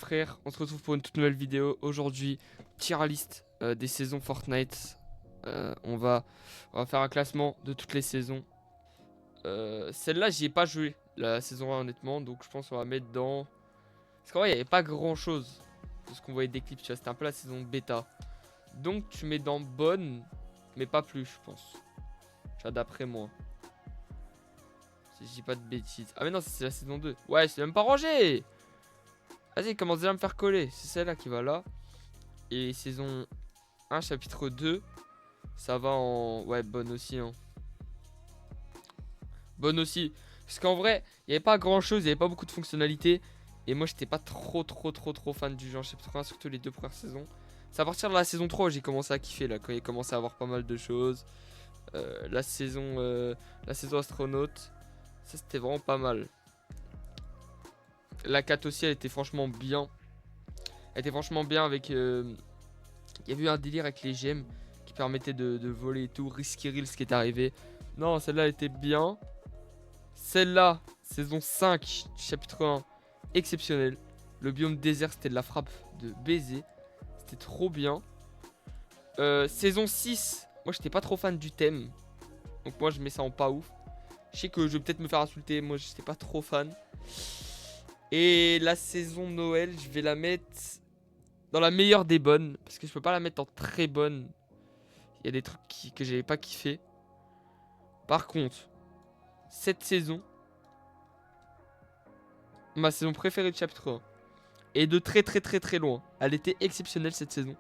frères, on se retrouve pour une toute nouvelle vidéo. Aujourd'hui, tier list des saisons Fortnite. On va faire un classement de toutes les saisons. Celle-là, j'y ai pas joué, la saison 1 honnêtement, donc je pense qu'on va mettre dans... Parce qu'en vrai, il n'y avait pas grand-chose de ce qu'on voyait des clips, tu vois, c'était un peu la saison bêta. Donc tu mets dans bonne, mais pas plus, je pense. Tu vois, d'après moi. Si je dis pas de bêtises. Ah mais non, c'est la saison 2. Ouais, c'est même pas rangé. Vas-y, commence déjà à me faire coller. C'est celle-là qui va là. Et saison 1, chapitre 2, ça va en... Ouais, bonne aussi, hein. Bonne aussi. Parce qu'en vrai, il n'y avait pas grand-chose, il n'y avait pas beaucoup de fonctionnalités. Et moi, j'étais pas trop fan du genre chapitre 1, surtout les deux premières saisons. C'est à partir de la saison 3 où j'ai commencé à kiffer, là, quand il commençait à avoir pas mal de choses. La saison astronaute, ça c'était vraiment pas mal. La 4 aussi, elle était franchement bien. Elle était franchement bien avec... Il y avait eu un délire avec les gemmes qui permettait de voler et tout. Risky Reels qui est arrivé. Non, celle-là elle était bien. Celle-là, saison 5, chapitre 1, exceptionnel. Le biome désert, c'était de la frappe de baiser. C'était trop bien. Saison 6, moi j'étais pas trop fan du thème. Donc moi je mets ça en pas ouf. Je sais que je vais peut-être me faire insulter. Moi j'étais pas trop fan. Et la saison Noël, je vais la mettre dans la meilleure des bonnes. Parce que je peux pas la mettre en très bonne. Il y a des trucs que j'avais pas kiffé. Par contre, cette saison, ma saison préférée de chapitre 1. Et de très loin. Elle était exceptionnelle cette saison.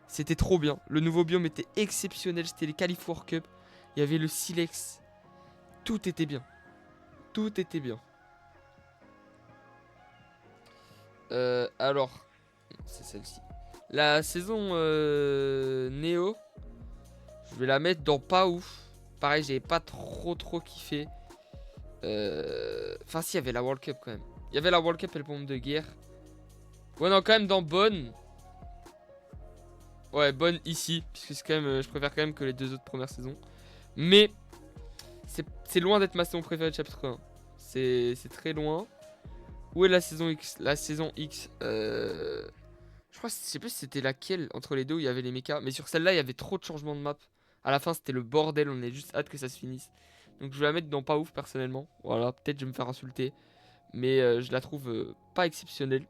C'était trop bien. Le nouveau biome était exceptionnel. C'était les Calif World Cup. Il y avait le Silex. Tout était bien. Tout était bien. Alors, c'est celle-ci. La saison Néo, je vais la mettre dans pas ouf. Pareil, j'avais pas trop kiffé. Enfin, si, il y avait la World Cup quand même. Il y avait la World Cup et le pompe de guerre. Ouais, non, quand même dans bonne. Ouais, bonne ici. Puisque c'est quand même, je préfère quand même que les deux autres premières saisons. Mais c'est loin d'être ma saison préférée de chapitre 1. C'est très loin. Où est la saison X? La saison X, je crois, je sais plus si c'était laquelle entre les deux où il y avait les mechas. Mais sur celle-là, il y avait trop de changements de map. À la fin, c'était le bordel. On est juste hâte que ça se finisse. Donc, je vais la mettre dans pas ouf personnellement. Voilà, peut-être je vais me faire insulter. Mais je la trouve pas exceptionnelle.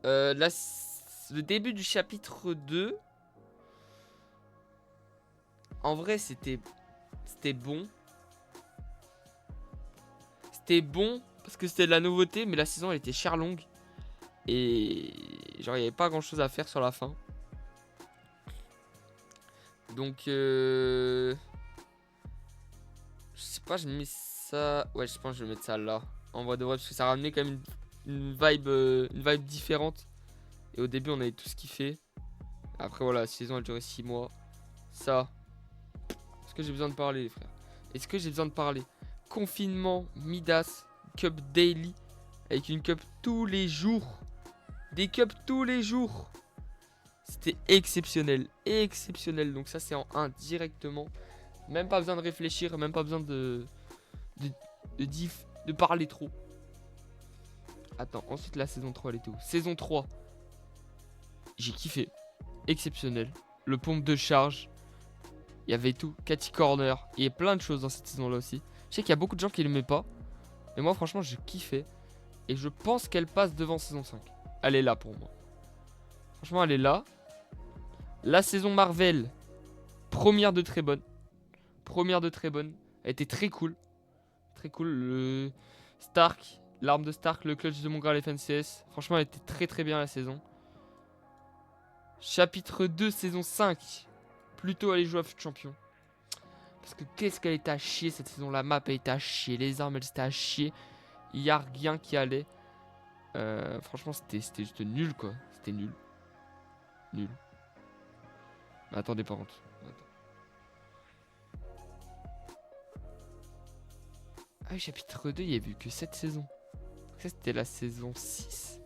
Le début du chapitre 2. En vrai, c'était bon. C'était bon parce que c'était de la nouveauté. Mais la saison, elle était chère longue. Et genre, il n'y avait pas grand chose à faire sur la fin. Donc, je sais pas, je mets ça. Ouais, je pense que je vais mettre ça là. En vrai de vrai, parce que ça ramenait quand même une vibe différente. Et au début, on avait tout ce kiffé. Après, voilà, la saison elle durait 6 mois. Ça. Est-ce que j'ai besoin de parler, les frères? Est-ce que j'ai besoin de parler? Confinement, Midas, Cup Daily. Avec une cup tous les jours. Des cups tous les jours. C'était exceptionnel. Exceptionnel. Donc ça, c'est en 1 directement. Même pas besoin de réfléchir. Même pas besoin de parler trop. Attends, ensuite la saison 3, elle était où? Saison 3. J'ai kiffé. Exceptionnel. Le pompe de charge. Il y avait tout. Catty Corner. Il y a plein de choses dans cette saison-là aussi. Je sais qu'il y a beaucoup de gens qui l'aimaient pas. Mais moi, franchement, je kiffais. Et je pense qu'elle passe devant saison 5. Elle est là pour moi. Franchement, elle est là. La saison Marvel. Première de très bonne. Première de très bonne. Elle était très cool. Très cool. Le Stark. L'arme de Stark. Le clutch de Mongraal FNCS. Franchement, elle était très bien la saison. Chapitre 2, saison 5. Plutôt aller jouer à Foot Champion. Parce que qu'est-ce qu'elle était à chier cette saison. La map elle était à chier. Les armes elles étaient à chier. Il n'y a rien qui allait. Franchement c'était juste nul quoi. C'était nul. Nul. Mais attendez par contre. Ah oui, chapitre 2, il n'y a vu que 7 saisons. Ça c'était la saison 6.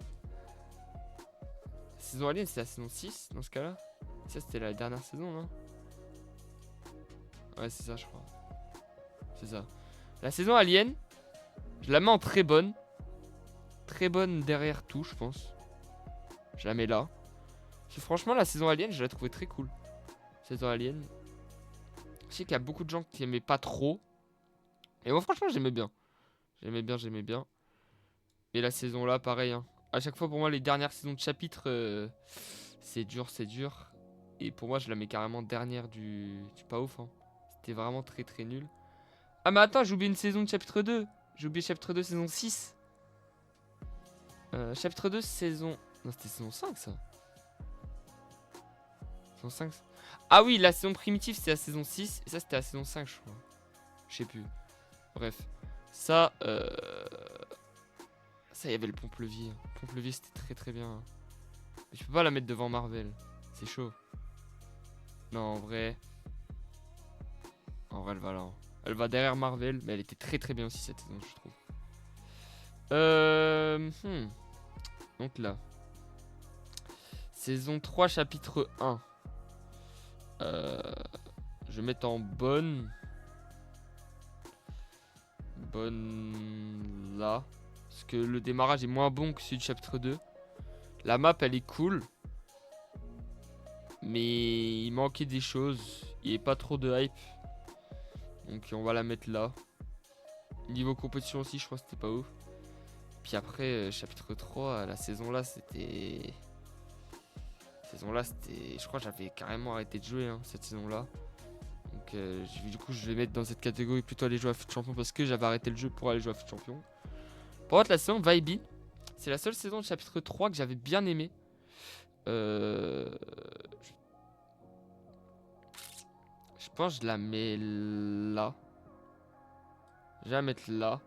La saison Alien c'est la saison 6 dans ce cas là. Ça c'était la dernière saison non? Ouais c'est ça je crois. C'est ça. La saison Alien, je la mets en très bonne. très bonne derrière tout, je pense. Je la mets là. Parce que franchement, la saison Alien, je la trouvais très cool. Saison Alien. Je sais qu'il y a beaucoup de gens qui aimaient pas trop. Et moi, franchement, j'aimais bien. J'aimais bien. Et la saison là, pareil. Hein. À chaque fois, pour moi, les dernières saisons de chapitres, c'est dur, c'est dur. Et pour moi, je la mets carrément dernière du pas ouf. Hein. C'était vraiment très très nul. Ah, mais attends, j'ai oublié une saison de chapitre 2. J'ai oublié chapitre 2, saison 6. Chapitre 2, saison. Non, c'était saison 5 ça. Saison 5. Ah oui, la saison primitive, c'était la saison 6. Et ça, c'était la saison 5, je crois. Je sais plus. Bref. Ça, ça, il y avait le pompe-levier. Le pompe-levier, c'était très très bien. Mais je peux pas la mettre devant Marvel. C'est chaud. Non, en vrai. En vrai, elle va là. Elle va derrière Marvel. Mais elle était très très bien aussi cette saison, je trouve. Donc là. Saison 3, chapitre 1. Je vais mettre en bonne. Bonne là. Parce que le démarrage est moins bon que celui du chapitre 2. La map elle est cool. Mais il manquait des choses. Il n'y avait pas trop de hype. Donc on va la mettre là. Niveau compétition aussi je crois que c'était pas ouf. Puis après chapitre 3, la saison là c'était... Je crois que j'avais carrément arrêté de jouer hein, cette saison là. Donc du coup je vais mettre dans cette catégorie plutôt aller jouer à Foot Champion parce que j'avais arrêté le jeu pour aller jouer à Foot Champion. Pour contre la saison Vibey, c'est la seule saison de chapitre 3 que j'avais bien aimé. Je pense que je la mets là. Je vais la mettre là.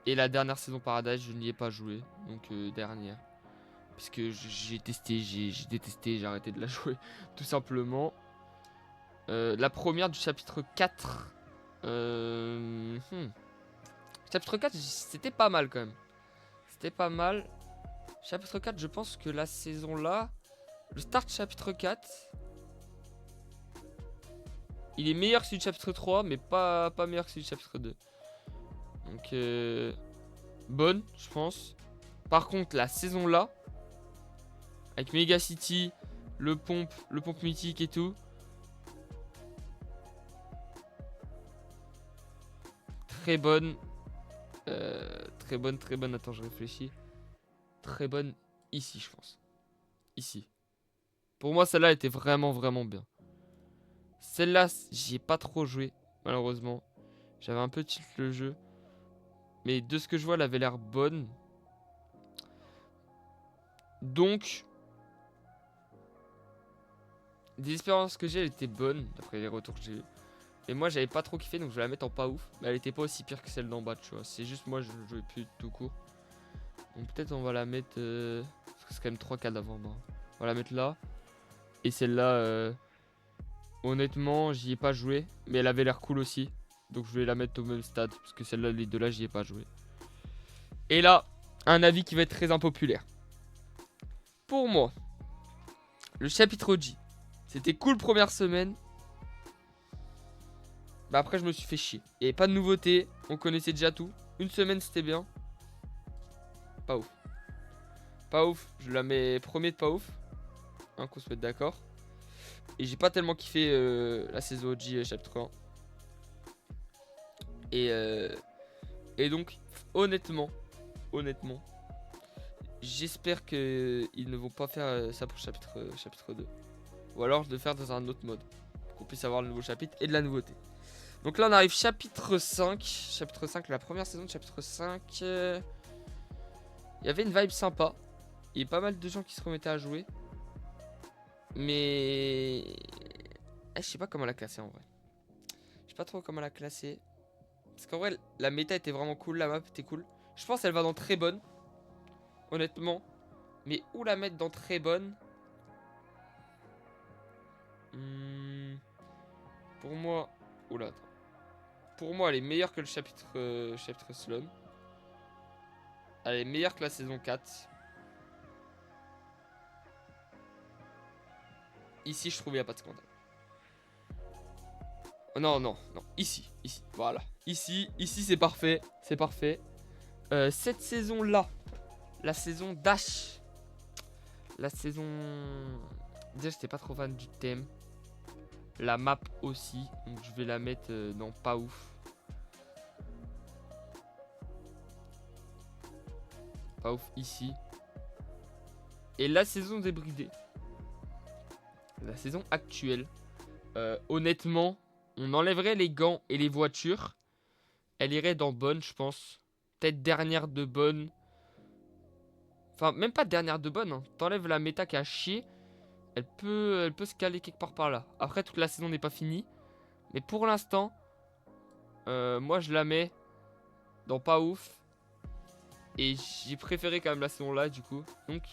Et la dernière saison Paradise, je n'y ai pas joué. Donc dernière. Parce que j'ai testé, j'ai détesté, j'ai arrêté de la jouer. Tout simplement. La première du chapitre 4. Chapitre 4, c'était pas mal quand même. C'était pas mal. Chapitre 4, je pense que la saison là, le start chapitre 4, il est meilleur que celui du chapitre 3, mais pas meilleur que celui du chapitre 2. Donc, bonne, je pense. Par contre, la saison là, avec Mega City, le pompe mythique et tout. Très bonne. Très bonne. Attends, je réfléchis. Très bonne ici, je pense. Ici. Pour moi, celle-là était vraiment bien. Celle-là, j'y ai pas trop joué, malheureusement. J'avais un peu tilt le jeu. Mais de ce que je vois, elle avait l'air bonne. Donc, des expériences que j'ai, elle était bonne, d'après les retours que j'ai eu. Et moi, j'avais pas trop kiffé, donc je vais la mettre en pas ouf. Mais elle était pas aussi pire que celle d'en bas, tu vois. C'est juste moi, je jouais plus tout court. Donc peut-être on va la mettre... parce que c'est quand même 3 cas d'avant. On va la mettre là. Et celle-là, honnêtement, j'y ai pas joué. Mais elle avait l'air cool aussi. Donc je vais la mettre au même stade. Parce que celle-là, les deux là, j'y ai pas joué. Et là, un avis qui va être très impopulaire. Pour moi, le chapitre J, c'était cool première semaine. Bah après, je me suis fait chier. Il n'y avait pas de nouveauté. On connaissait déjà tout. Une semaine, c'était bien. Pas ouf. Pas ouf. Je la mets premier de pas ouf. Hein, qu'on se mette d'accord. Et j'ai pas tellement kiffé la saison OG chapitre 1. Et donc, honnêtement, j'espère qu'ils ne vont pas faire ça pour chapitre 2. Ou alors de le faire dans un autre mode. Pour qu'on puisse avoir le nouveau chapitre et de la nouveauté. Donc là, on arrive chapitre 5. Chapitre 5, la première saison de chapitre 5. Il y avait une vibe sympa. Il y a pas mal de gens qui se remettaient à jouer. Mais... je sais pas comment la classer en vrai. Je sais pas trop comment la classer. Parce qu'en vrai, la méta était vraiment cool. La map était cool. Je pense qu'elle va dans très bonne. Honnêtement. Mais où la mettre dans très bonne? Pour moi... Oula, attends. Pour moi, elle est meilleure que le chapitre Slum. Elle est meilleure que la saison 4. Ici, je trouve qu'il n'y a pas de scandale. Oh, non. Ici. Voilà. Ici, c'est parfait. C'est parfait. Cette saison-là, la saison Dash, la saison... Déjà, j'étais pas trop fan du thème. La map aussi, donc je vais la mettre dans pas ouf. Pas ouf ici. Et la saison débridée. La saison actuelle. Honnêtement, on enlèverait les gants et les voitures. Elle irait dans bonne, je pense. Peut-être dernière de bonne. Enfin, même pas dernière de bonne. Hein. T'enlèves la méta qui a chier. Elle peut se caler quelque part par là. Après, toute la saison n'est pas finie. Mais pour l'instant, moi je la mets dans pas ouf. Et j'ai préféré quand même la saison là, du coup. Donc,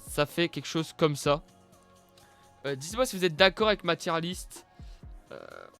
ça fait quelque chose comme ça. Dites-moi si vous êtes d'accord avec ma tier list.